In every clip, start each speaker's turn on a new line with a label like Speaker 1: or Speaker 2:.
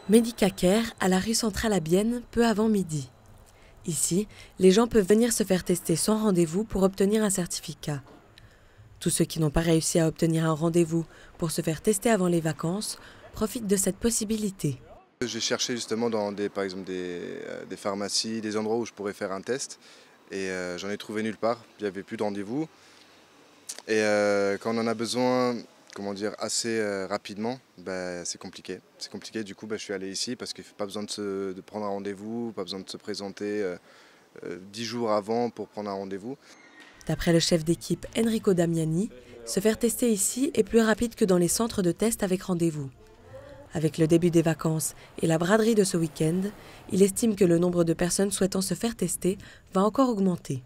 Speaker 1: Medicacare à la rue Centrale à Bienne, peu avant midi. Ici, les gens peuvent venir se faire tester sans rendez-vous pour obtenir un certificat. Tous ceux qui n'ont pas réussi à obtenir un rendez-vous pour se faire tester avant les vacances profitent de cette possibilité.
Speaker 2: J'ai cherché justement dans par exemple des pharmacies, des endroits où je pourrais faire un test et j'en ai trouvé nulle part, il n'y avait plus de rendez-vous. Et quand on en a besoin, comment dire, assez rapidement, c'est compliqué. C'est compliqué, du coup je suis allé ici parce qu'il n'y a pas besoin de prendre un rendez-vous, pas besoin de se présenter 10 jours avant pour prendre un rendez-vous.
Speaker 1: D'après le chef d'équipe Enrico Damiani, se faire tester ici est plus rapide que dans les centres de test avec rendez-vous. Avec le début des vacances et la braderie de ce week-end, il estime que le nombre de personnes souhaitant se faire tester va encore augmenter.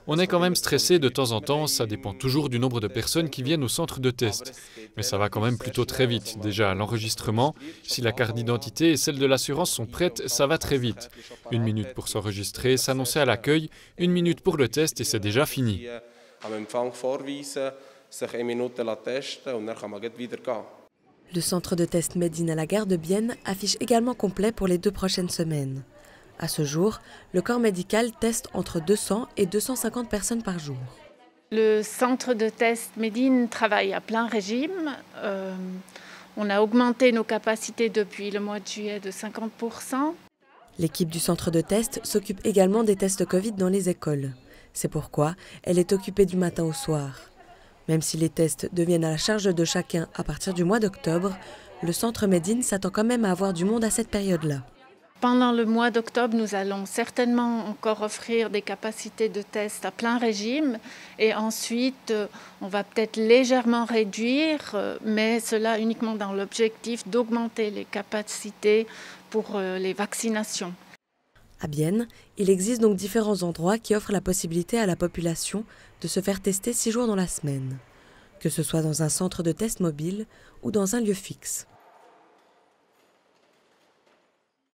Speaker 3: On est quand même stressé de temps en temps, ça dépend toujours du nombre de personnes qui viennent au centre de test. Mais ça va quand même plutôt très vite. Déjà, l'enregistrement, si la carte d'identité et celle de l'assurance sont prêtes, ça va très vite. 1 minute pour s'enregistrer, s'annoncer à l'accueil, 1 minute pour le test et c'est déjà fini.
Speaker 1: Le centre de test Made in à la gare de Bienne affiche également complet pour les 2 prochaines semaines. À ce jour, le corps médical teste entre 200 et 250 personnes par jour.
Speaker 4: Le centre de test Made in travaille à plein régime. On a augmenté nos capacités depuis le mois de juillet de 50%.
Speaker 1: L'équipe du centre de test s'occupe également des tests Covid dans les écoles. C'est pourquoi elle est occupée du matin au soir. Même si les tests deviennent à la charge de chacun à partir du mois d'octobre, le centre Made in s'attend quand même à avoir du monde à cette période-là.
Speaker 4: Pendant le mois d'octobre, nous allons certainement encore offrir des capacités de test à plein régime et ensuite on va peut-être légèrement réduire, mais cela uniquement dans l'objectif d'augmenter les capacités pour les vaccinations.
Speaker 1: À Bienne, il existe donc différents endroits qui offrent la possibilité à la population de se faire tester 6 jours dans la semaine, que ce soit dans un centre de test mobile ou dans un lieu fixe.